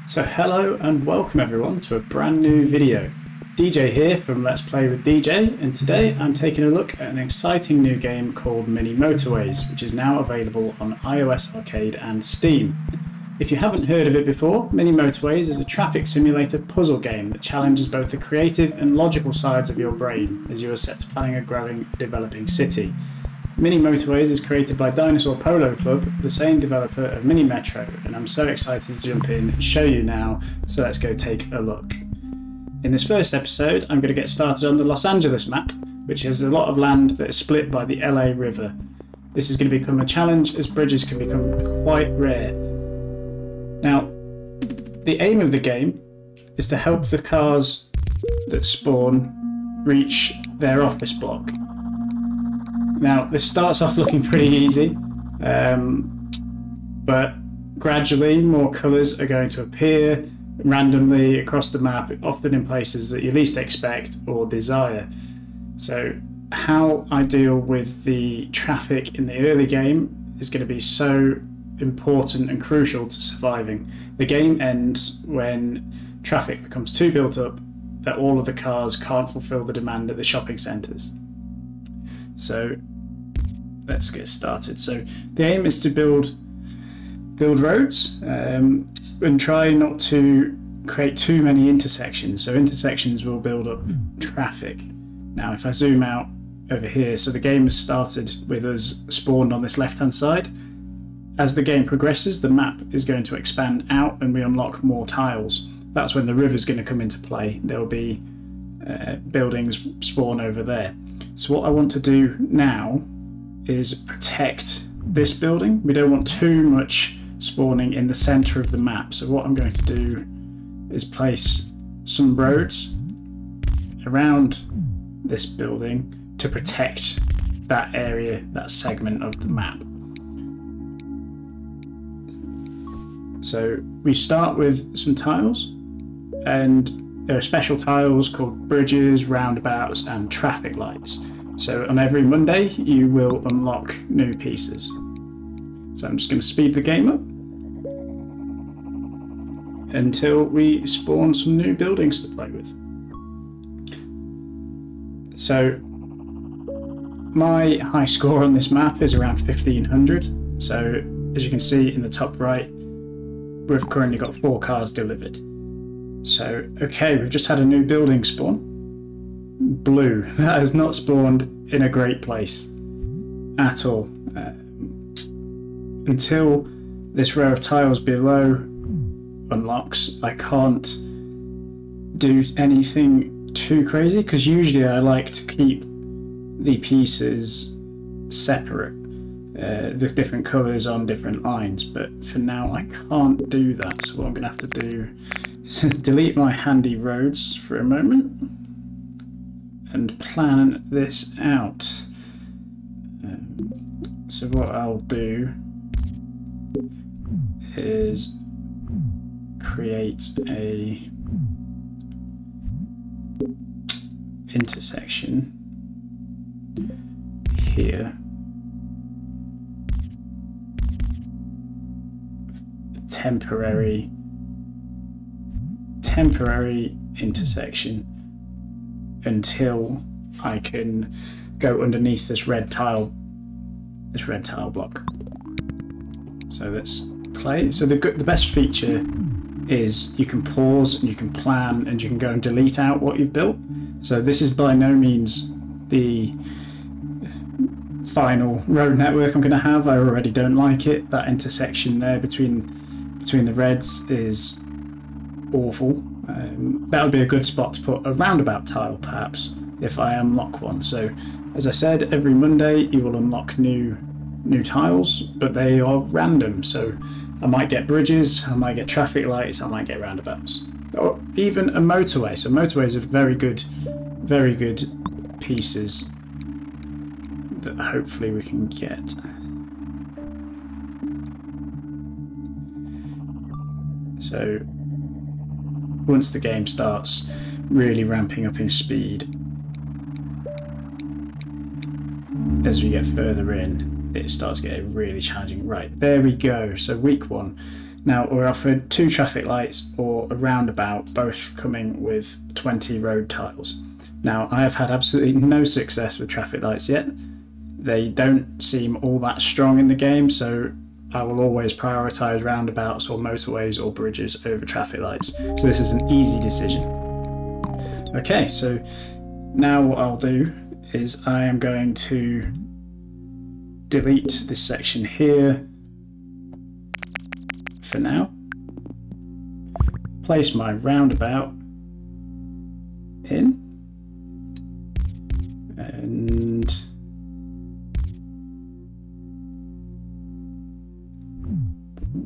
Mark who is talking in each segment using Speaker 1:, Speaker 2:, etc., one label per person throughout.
Speaker 1: So hello and welcome everyone to a brand new video. DJ here from Let's Play with DJ, and today I'm taking a look at an exciting new game called Mini Motorways, which is now available on iOS Arcade and Steam. If you haven't heard of it before, Mini Motorways is a traffic simulator puzzle game that challenges both the creative and logical sides of your brain as you are set to planning a growing, developing city. Mini Motorways is created by Dinosaur Polo Club, the same developer of Mini Metro, and I'm so excited to jump in and show you now, so let's go take a look. In this first episode, I'm going to get started on the Los Angeles map, which has a lot of land that is split by the LA River. This is going to become a challenge as bridges can become quite rare. Now, the aim of the game is to help the cars that spawn reach their office block. Now, this starts off looking pretty easy, but gradually more colours are going to appear randomly across the map, often in places that you least expect or desire. So how I deal with the traffic in the early game is going to be so important and crucial to surviving. The game ends when traffic becomes too built up that all of the cars can't fulfil the demand at the shopping centres. So let's get started. So the aim is to build roads and try not to create too many intersections. So intersections will build up traffic. Now if I zoom out over here, so the game has started with us spawned on this left hand side. As the game progresses, the map is going to expand out and we unlock more tiles. That's when the river's going to come into play. There will be buildings spawn over there. So what I want to do now is protect this building. We don't want too much spawning in the center of the map. So what I'm going to do is place some roads around this building to protect that area, that segment of the map. So we start with some tiles, and there are special tiles called bridges, roundabouts and traffic lights. So on every Monday you will unlock new pieces. So I'm just going to speed the game up until we spawn some new buildings to play with. So my high score on this map is around 1500. So as you can see in the top right, we've currently got 4 cars delivered. So, okay, we've just had a new building spawn. Blue. That has not spawned in a great place at all. Until this row of tiles below unlocks, I can't do anything too crazy, because usually I like to keep the pieces separate. The different colours on different lines, but for now I can't do that. So what I'm going to have to do is delete my handy roads for a moment and plan this out. So what I'll do is create a intersection here. Temporary intersection until I can go underneath this red tile block. So let's play. So the best feature is you can pause and you can plan and you can go and delete out what you've built. So this is by no means the final road network I'm going to have. I already don't like it. That intersection there between the reds is awful. That would be a good spot to put a roundabout tile, perhaps, if I unlock one. So, as I said, every Monday you will unlock new tiles, but they are random. So, I might get bridges, I might get traffic lights, I might get roundabouts, or even a motorway. So, motorways are very good pieces that hopefully we can get. So once the game starts really ramping up in speed, as we get further in, it starts getting really challenging. Right, there we go. So week 1. Now we're offered 2 traffic lights or a roundabout, both coming with 20 road tiles. Now I have had absolutely no success with traffic lights yet. They don't seem all that strong in the game, so I will always prioritise roundabouts or motorways or bridges over traffic lights. So this is an easy decision. Okay, so now what I'll do is I am going to delete this section here for now, place my roundabout in, and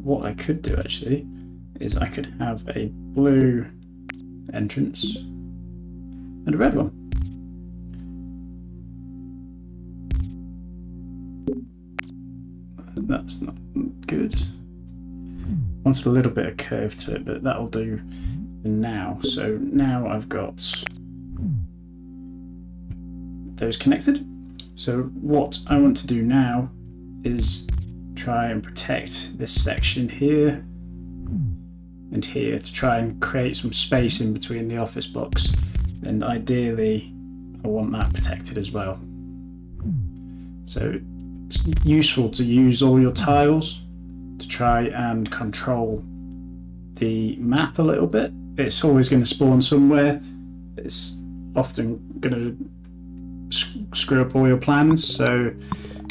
Speaker 1: what I could do actually is I could have a blue entrance and a red one. That's not good. Wanted a little bit of curve to it, but that'll do for now. So now I've got those connected. So what I want to do now is try and protect this section here and here to try and create some space in between the office blocks, and ideally I want that protected as well. So it's useful to use all your tiles to try and control the map a little bit. It's always going to spawn somewhere. It's often going to screw up all your plans, so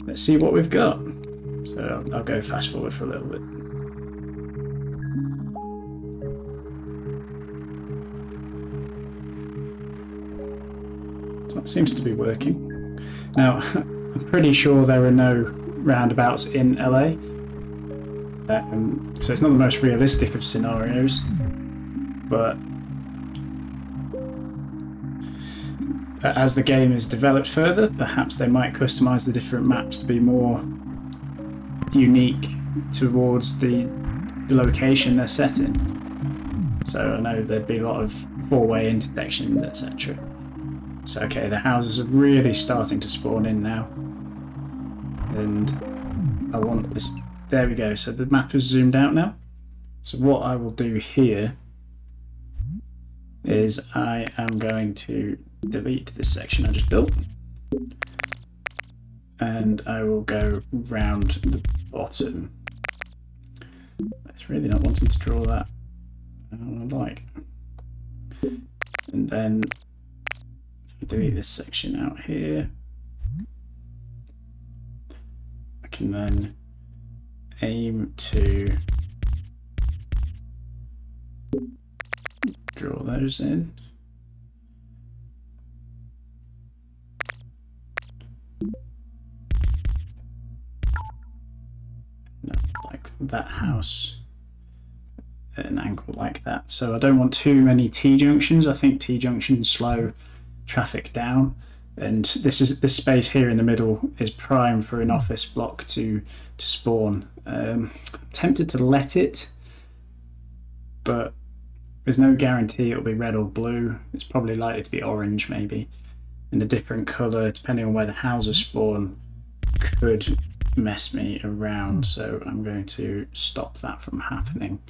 Speaker 1: let's see what we've got. So I'll go fast forward for a little bit. So that seems to be working. Now I'm pretty sure there are no roundabouts in LA. So it's not the most realistic of scenarios, but as the game is developed further, perhaps they might customize the different maps to be more unique towards the location they're set in. So I know there'd be a lot of 4-way intersections, etc. So okay, the houses are really starting to spawn in now, and I want this. There we go, so the map is zoomed out now. So what I will do here is I am going to delete this section I just built, and I will go round the bottom. It's really not wanting to draw that I like. And then delete this section out here. I can then aim to draw those in. No, like that house at an angle like that. So I don't want too many T-junctions. I think T-junctions slow traffic down, and this space here in the middle is prime for an office block to spawn. I'm tempted to let it, but there's no guarantee it'll be red or blue. It's probably likely to be orange, maybe, and a different colour depending on where the houses spawn could mess me around. So I'm going to stop that from happening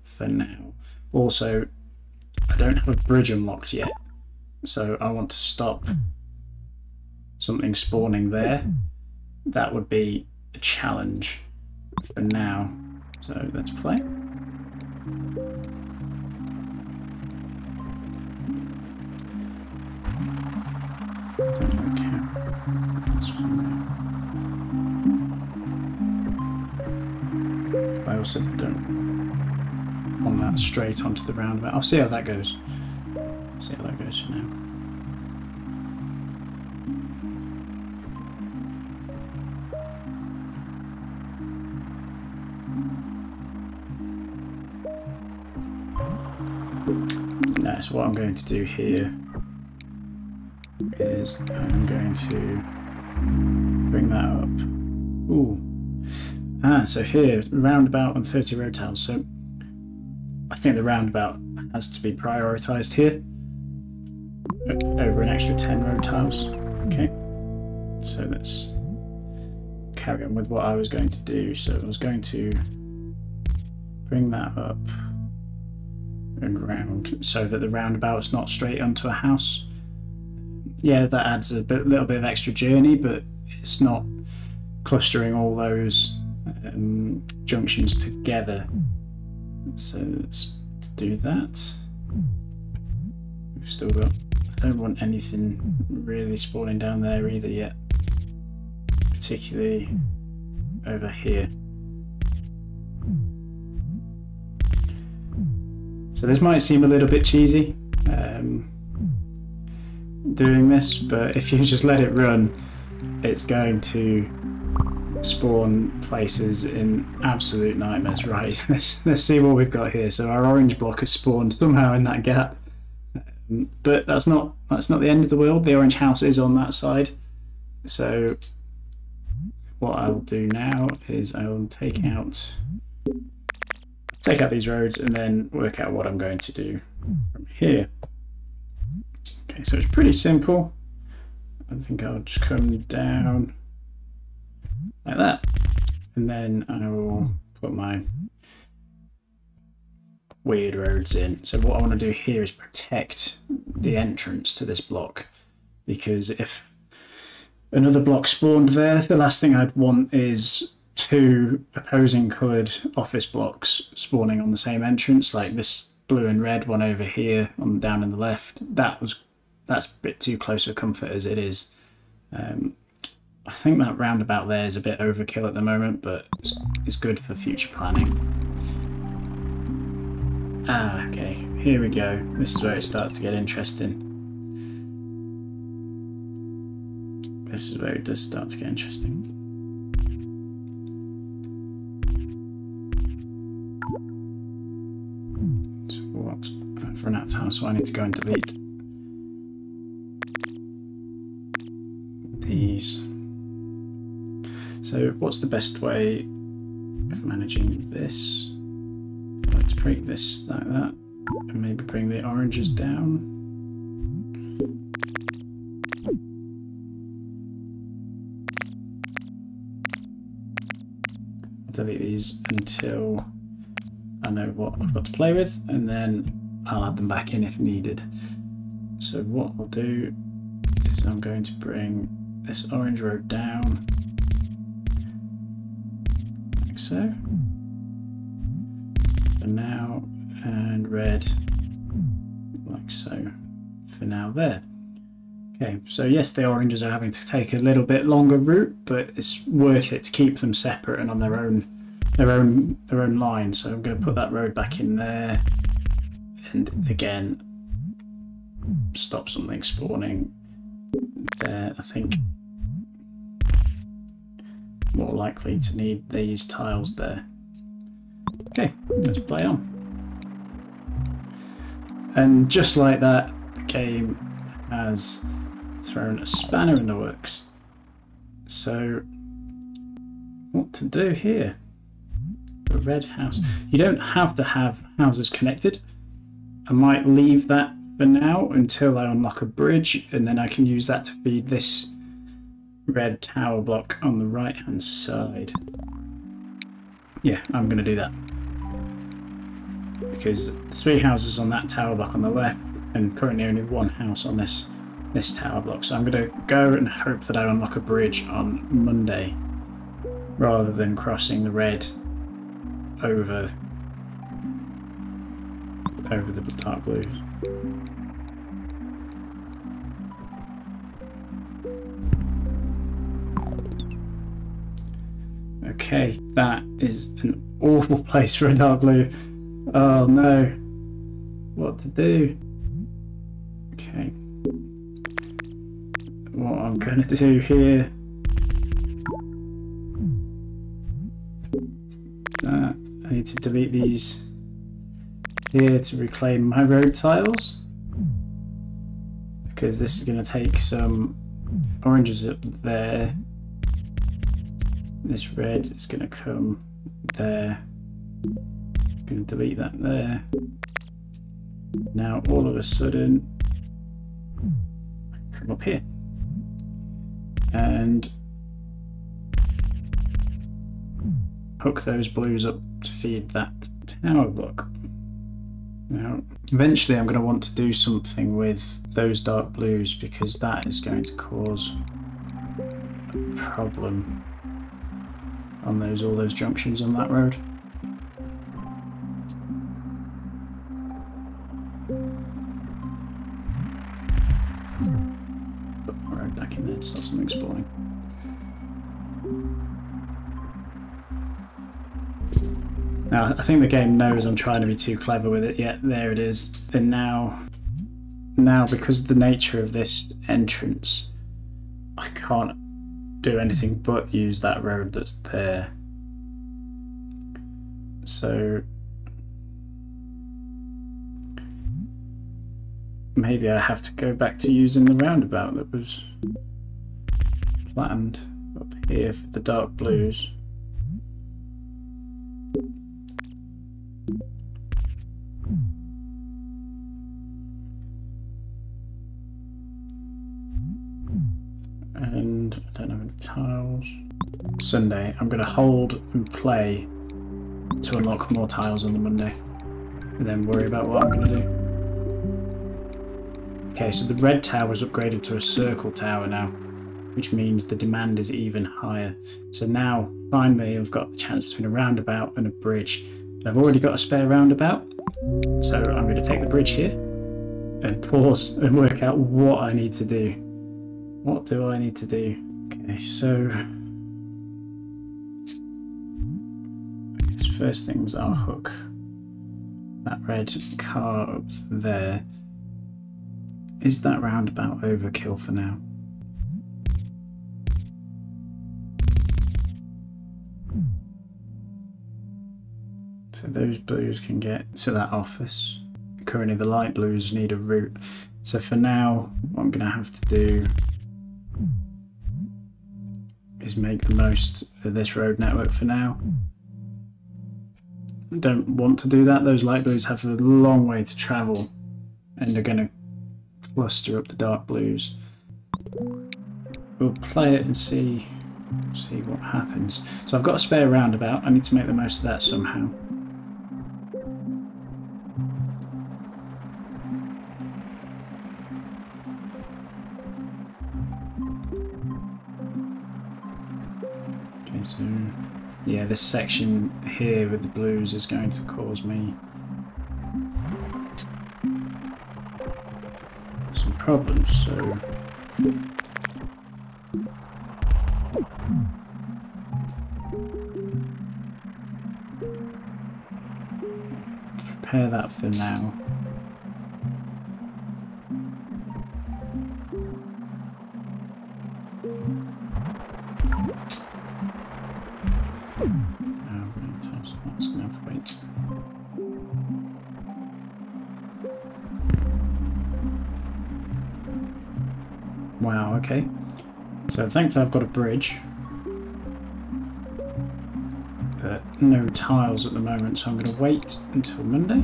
Speaker 1: for now. Also, I don't have a bridge unlocked yet, so I want to stop something spawning there. That would be a challenge for now. So let's play. Don't know how. That's for now. I also don't want that straight onto the roundabout. I'll see how that goes. See how that goes for now. No, so what I'm going to do here is I'm going to bring that up. Ooh. So here, roundabout and 30 road tiles. So I think the roundabout has to be prioritised here over an extra 10 road tiles. Okay, so let's carry on with what I was going to do. So I was going to bring that up and round so that the roundabout's not straight onto a house. Yeah, that adds a little bit of extra journey, but it's not clustering all those junctions together. So let's do that. We've still got, I don't want anything really spawning down there either yet, particularly over here. So this might seem a little bit cheesy doing this, but if you just let it run, it's going to spawn places in absolute nightmares. Right, let's see what we've got here. So our orange block has spawned somehow in that gap, but that's not the end of the world. The orange house is on that side. So what I'll do now is I'll take out these roads and then work out what I'm going to do from here. Okay, so it's pretty simple. I think I'll just come down like that, and then I will put my weird roads in. So what I want to do here is protect the entrance to this block, because if another block spawned there, the last thing I'd want is two opposing coloured office blocks spawning on the same entrance, like this blue and red one over here on down in the left. That's a bit too close for comfort as it is. I think that roundabout there is a bit overkill at the moment, but it's good for future planning. Ah, okay, here we go. This is where it starts to get interesting. This is where it does start to get interesting. So what? I've run out of time, so I need to go and delete these. So what's the best way of managing this? I'd like to break this like that, and maybe bring the oranges down. I'll delete these until I know what I've got to play with, and then I'll add them back in if needed. So what I'll do is I'm going to bring this orange road down like so for now, and red like so for now there. Okay, so yes, the oranges are having to take a little bit longer route, but it's worth it to keep them separate and on their own line. So I'm going to put that road back in there, and again stop something spawning there. I think more likely to need these tiles there. Okay, let's play on. And just like that, the game has thrown a spanner in the works. So what to do here? A red house. You don't have to have houses connected. I might leave that for now until I unlock a bridge, and then I can use that to feed this red tower block on the right hand side. Yeah, I'm going to do that, because the 3 houses on that tower block on the left, and currently only 1 house on this tower block. So I'm going to go and hope that I unlock a bridge on Monday rather than crossing the red over the dark blues. Okay, that is an awful place for a dark blue. Oh no, what to do? Okay, what I'm going to do here, that I need to delete these here to reclaim my road tiles, because this is going to take some oranges up there. This red is going to come there. I'm going to delete that there. Now all of a sudden I can come up here hook those blues up to feed that tower block. Now, eventually I'm going to want to do something with those dark blues because that is going to cause a problem on all those junctions on that road. Put my road back in there to stop something spawning. Now, I think the game knows I'm trying to be too clever with it, yet there it is. And now because of the nature of this entrance, I can't do anything but use that road that's there. So maybe I have to go back to using the roundabout that was planned up here for the dark blues. And I don't have any tiles. Sunday, I'm going to hold and play to unlock more tiles on the Monday, and then worry about what I'm going to do. Okay, so the red tower is upgraded to a circle tower now, which means the demand is even higher. So now, finally, I've got the chance between a roundabout and a bridge. And I've already got a spare roundabout, so I'm going to take the bridge here and pause and work out what I need to do. What do I need to do? Okay, so I guess first things I'll hook that red car up there. Is that roundabout overkill for now? So those blues can get to that office. Currently the light blues need a route. So for now, what I'm going to have to do is make the most of this road network for now. I don't want to do that. Those light blues have a long way to travel and they're going to cluster up the dark blues. We'll play it and see what happens. So I've got a spare roundabout. I need to make the most of that somehow. Okay, so yeah, this section here with the blues is going to cause me some problems, so prepare that for now. It's going to have to wait. Wow, okay. So thankfully I've got a bridge, but no tiles at the moment, so I'm going to wait until Monday.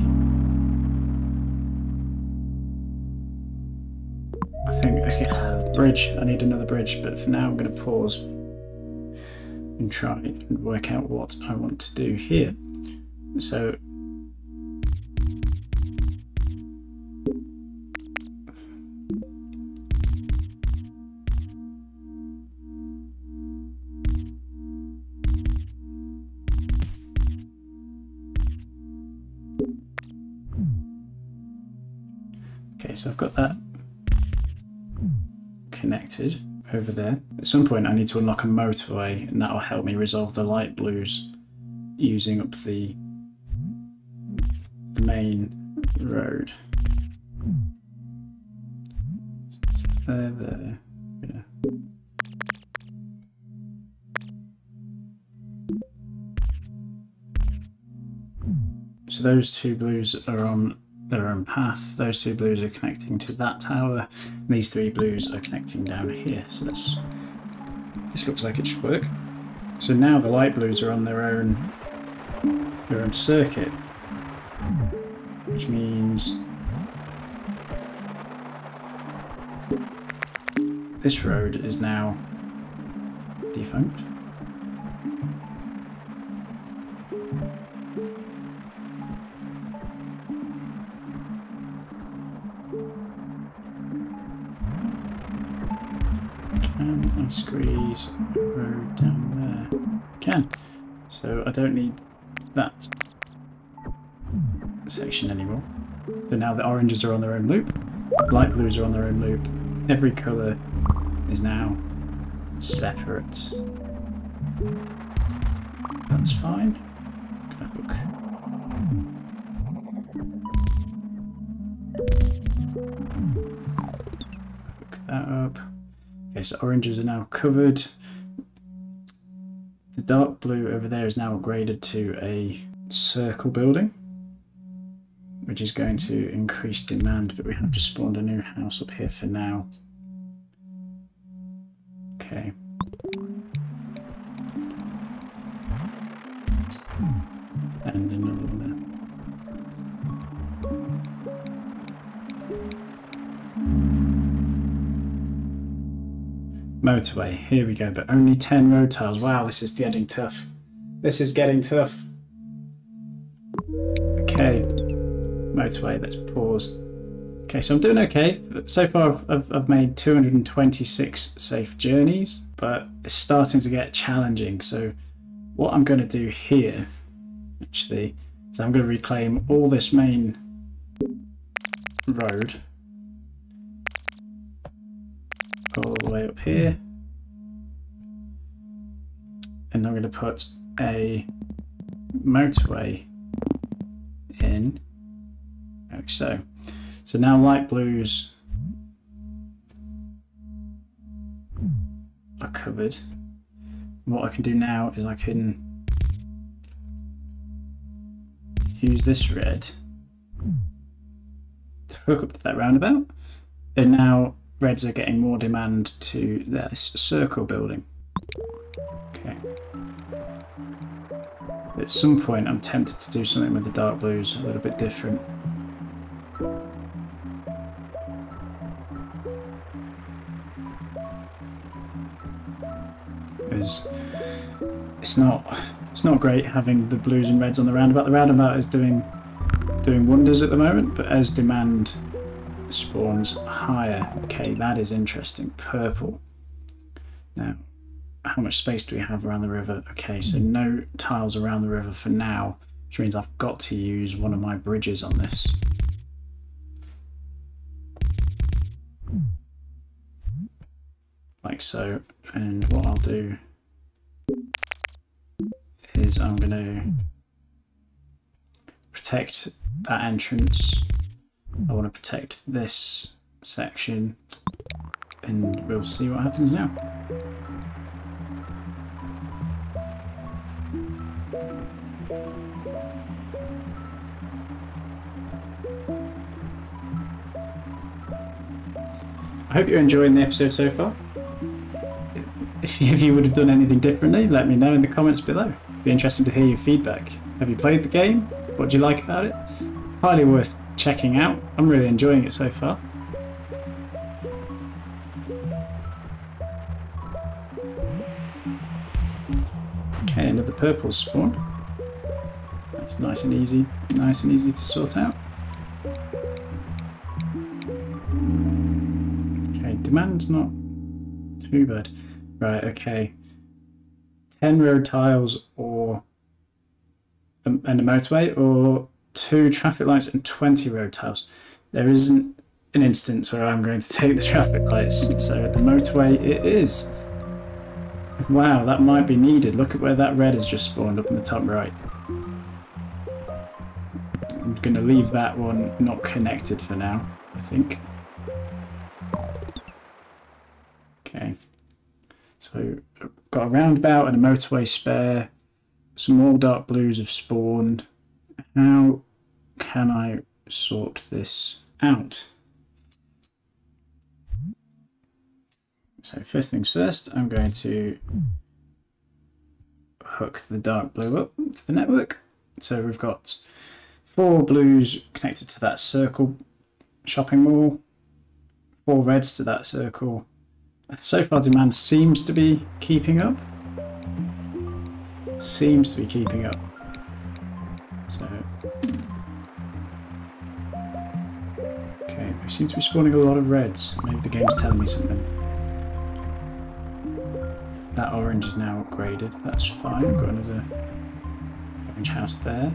Speaker 1: I think, okay, bridge, I need another bridge, but for now I'm going to pause and try and work out what I want to do here. So okay, so I've got that connected over there. At some point I need to unlock a motorway and that will help me resolve the light blues using up the main road. So there. Yeah. So those two blues are on their own path. Those two blues are connecting to that tower. And these three blues are connecting down here. So this looks like it should work. So now the light blues are on their own circuit, which means this road is now defunct. Can I squeeze a road down there? Can. So I don't need that section anymore. So now the oranges are on their own loop, light blues are on their own loop. Every colour is now separate. That's fine. Can I hook? Hook that up. Okay, so oranges are now covered. The dark blue over there is now upgraded to a circle building, which is going to increase demand, but we have just spawned a new house up here for now. Okay. And another one there. Motorway, here we go, but only 10 road tiles. Wow, this is getting tough. This is getting tough. Okay, motorway, let's pause. Okay, so I'm doing okay. So far I've made 226 safe journeys, but it's starting to get challenging. So what I'm going to do here, actually, is I'm going to reclaim all this main road all the way up here, and I'm going to put a motorway in, like so. So now light blues are covered. What I can do now is I can use this red to hook up to that roundabout, and now reds are getting more demand to this circle building. Okay. At some point I'm tempted to do something with the dark blues a little bit different. Because it's not great having the blues and reds on the roundabout. The roundabout is doing wonders at the moment, but as demand spawns higher. Okay, that is interesting. Purple. Now, how much space do we have around the river? Okay, so no tiles around the river for now, which means I've got to use one of my bridges on this. Like so. And what I'll do is I'm going to protect that entrance. I want to protect this section, and we'll see what happens now. I hope you're enjoying the episode so far. If you would have done anything differently, let me know in the comments below. It'd be interesting to hear your feedback. Have you played the game? What do you like about it? Highly worth checking out. I'm really enjoying it so far. Okay, another purple spawn. That's nice and easy to sort out. Okay, demand's not too bad. Right, okay. 10 road tiles or and a motorway, or 2 traffic lights and 20 road tiles. There isn't an instance where I'm going to take the traffic lights, so the motorway it is. Wow, that might be needed. Look at where that red has just spawned up in the top right. I'm going to leave that one not connected for now, I think. Okay. So I've got a roundabout and a motorway spare. Some more dark blues have spawned. How can I sort this out? So first things first, I'm going to hook the dark blue up to the network. So we've got 4 blues connected to that circle shopping mall, 4 reds to that circle. So far demand seems to be keeping up. Seems to be keeping up. So okay, we seem to be spawning a lot of reds. Maybe the game's telling me something. that orange is now upgraded. That's fine. We've got another orange house there.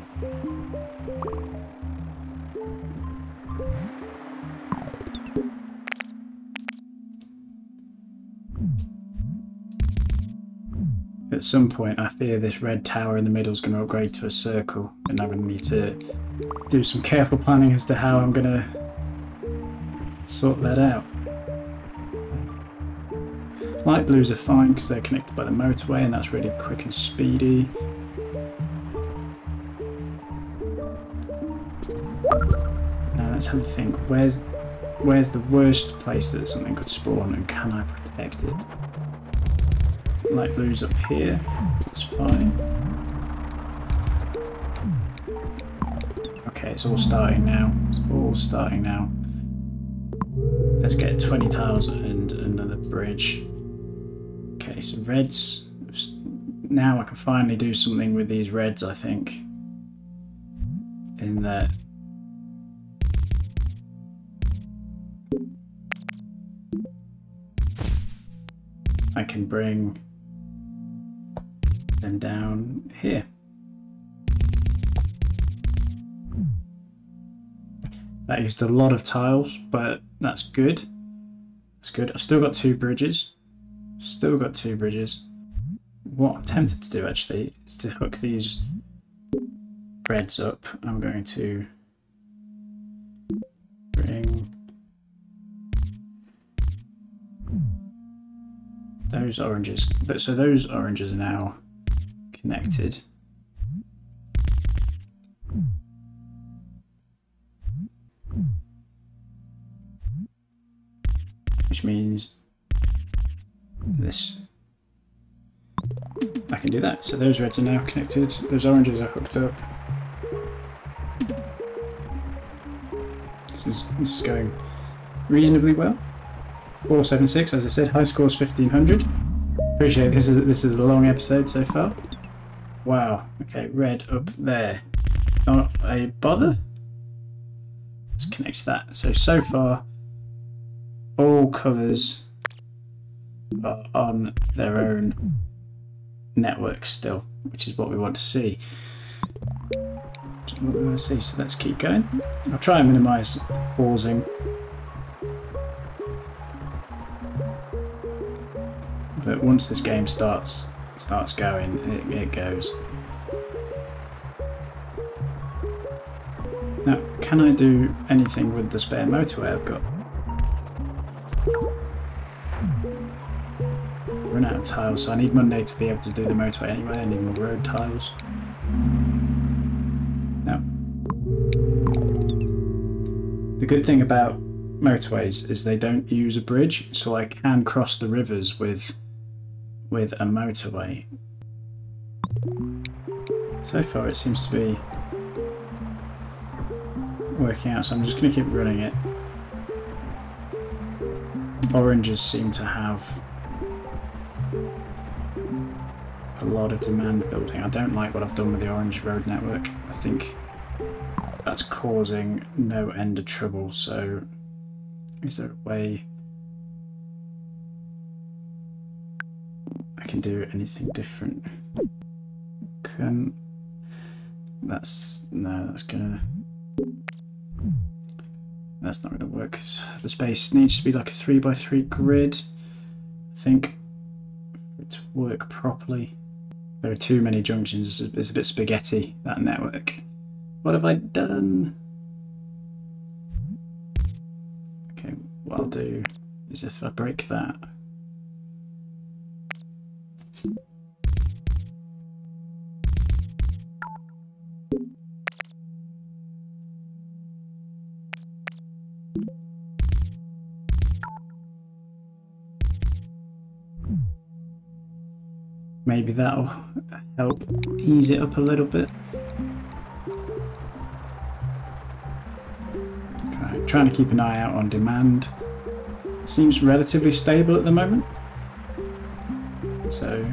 Speaker 1: At some point, I fear this red tower in the middle is going to upgrade to a circle, and I'm going to need to do some careful planning as to how I'm going to sort that out. Light blues are fine because they're connected by the motorway, and that's really quick and speedy. Now let's have a think. Where's the worst place that something could spawn, and can I protect it? Light blues up here, that's fine. Okay, it's all starting now. It's all starting now. Let's get 20 tiles and another bridge. Okay, so reds. Now I can finally do something with these reds, I think. In that I can bring them down here. That used a lot of tiles, but that's good. That's good. I've still got two bridges. Still got two bridges. What I'm tempted to do actually is to hook these reds up. I'm going to bring those oranges. So those oranges are now connected. Which means this. I can do that. So those reds are now connected. Those oranges are hooked up. This is going reasonably well. 476, as I said, high score is 1500. Appreciate this is a long episode so far. Wow. Okay, red up there. Not a bother. Let's connect that. So far, all colours are on their own network still, which is what we want to see. What we want to see. So let's keep going. I'll try and minimise pausing. But once this game starts going, it goes. Now, can I do anything with the spare motorway I've got? Run out of tiles, so I need Monday to be able to do the motorway anyway. I need more road tiles. Now, the good thing about motorways is they don't use a bridge, so I can cross the rivers with a motorway. So far it seems to be working out, so I'm just going to keep running it. Oranges seem to have a lot of demand building. I don't like what I've done with the orange road network. I think that's causing no end of trouble, so is there a way I can do anything different? That's not going to work. The space needs to be like a 3x3 grid, I think, for it to work properly. There are too many junctions. It's a bit spaghetti, that network. What have I done? Okay, what I'll do is if I break that, maybe that'll help ease it up a little bit. Trying to keep an eye out on demand. Seems relatively stable at the moment. So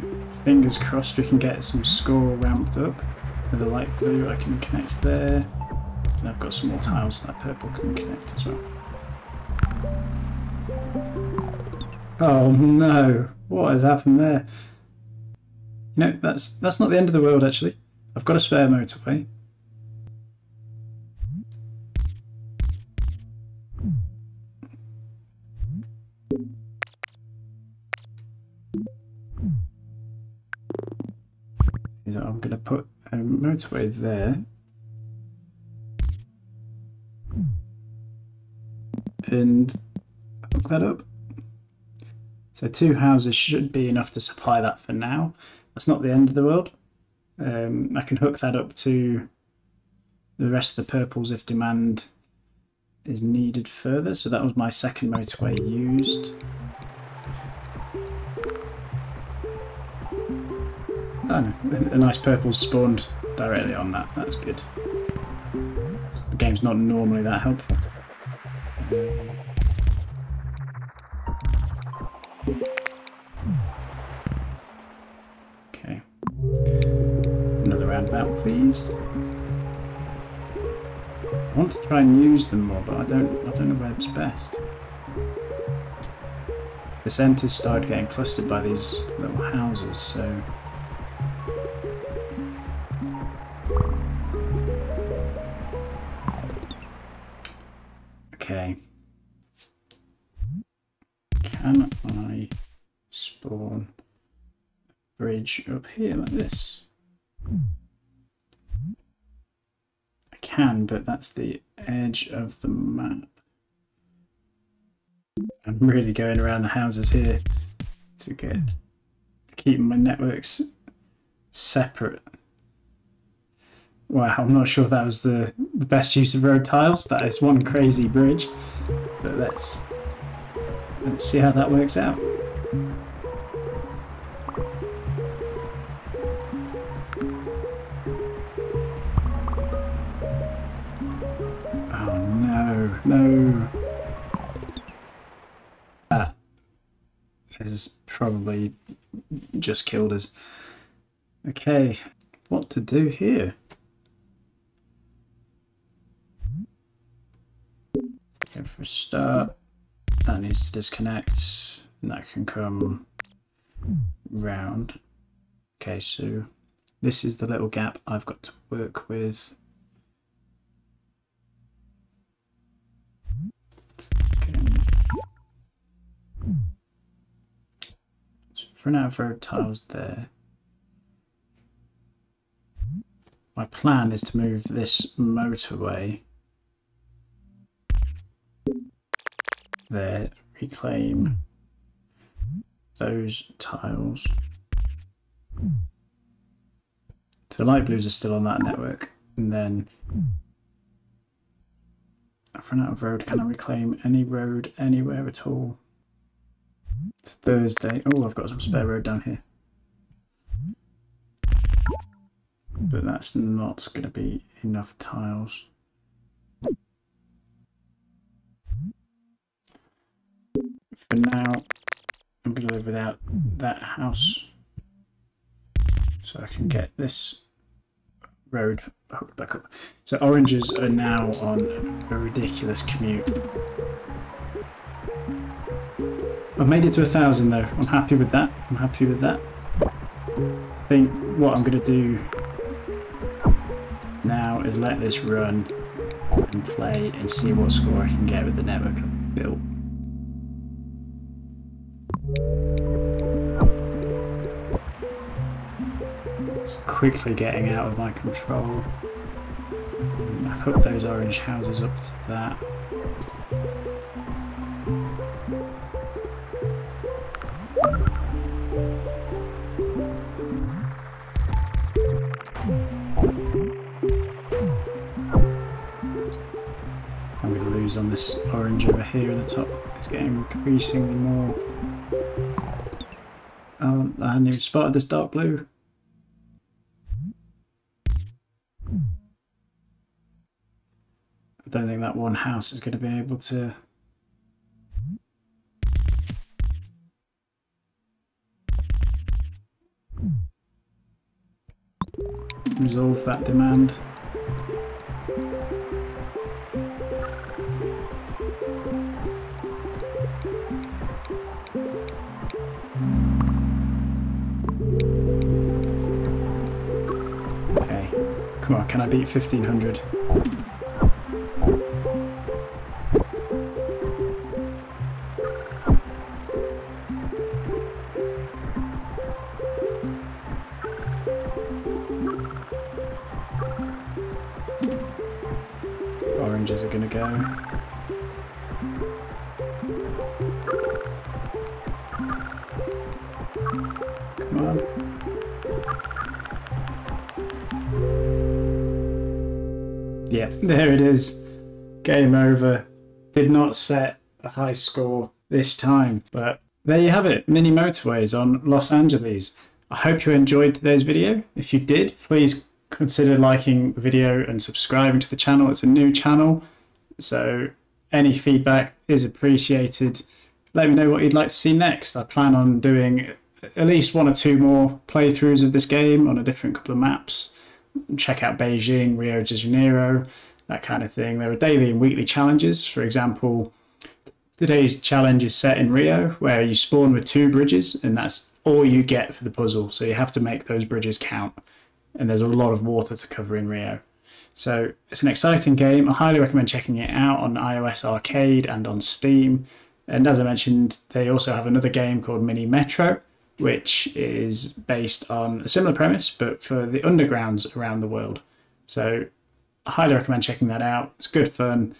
Speaker 1: fingers crossed we can get some score ramped up. With the light blue I can connect there. And I've got some more tiles that purple can connect as well. Oh no, what has happened there? You know, that's not the end of the world actually. I've got a spare motorway. I'm going to put a motorway there. And hook that up. So 2 houses should be enough to supply that for now. That's not the end of the world. I can hook that up to the rest of the purples if demand is needed further. So that was my second motorway used. Oh no, a nice purple spawned directly on that. That's good. The game's not normally that helpful. Okay. Another roundabout, please. I want to try and use them more, but I don't know where's best. The centre's started getting clustered by these little houses, so okay. Can I spawn a bridge up here like this? I can, but that's the edge of the map. I'm really going around the houses here to keep my networks separate. Wow, I'm not sure if that was the best use of road tiles. That is one crazy bridge, but let's see how that works out. Oh no, no. That has probably just killed us. Okay, what to do here? Go for a start. That needs to disconnect, and that can come round. Okay, so this is the little gap I've got to work with. Okay. So for now, road tiles there. My plan is to move this motorway there, reclaim those tiles. So light blues are still on that network, and then I've run out of road. Can I reclaim any road anywhere at all? It's Thursday. Oh, I've got some spare road down here, but that's not going to be enough tiles. For now, I'm going to live without that house, so I can get this road hooked back up. So oranges are now on a ridiculous commute. I've made it to 1,000 though. I'm happy with that. I'm happy with that. I think what I'm going to do now is let this run and play and see what score I can get with the network I've built. It's quickly getting out of my control. I've hooked those orange houses up to that. I'm going to lose on this orange over here in the top. It's getting increasingly more. Oh, I hadn't even spotted this dark blue. I don't think that one house is going to be able to resolve that demand. Come on, can I beat 1500? Oranges are gonna go. Come on. Yeah, there it is. Game over. Did not set a high score this time, but there you have it. Mini Motorways on Los Angeles. I hope you enjoyed today's video. If you did, please consider liking the video and subscribing to the channel. It's a new channel, so any feedback is appreciated. Let me know what you'd like to see next. I plan on doing at least 1 or 2 more playthroughs of this game on a different couple of maps. Check out Beijing, Rio de Janeiro, that kind of thing. There are daily and weekly challenges. For example, today's challenge is set in Rio, where you spawn with 2 bridges, and that's all you get for the puzzle. So you have to make those bridges count. And there's a lot of water to cover in Rio. So it's an exciting game. I highly recommend checking it out on iOS Arcade and on Steam. And as I mentioned, they also have another game called Mini Metro, which is based on a similar premise, but for the undergrounds around the world. So I highly recommend checking that out. It's good fun.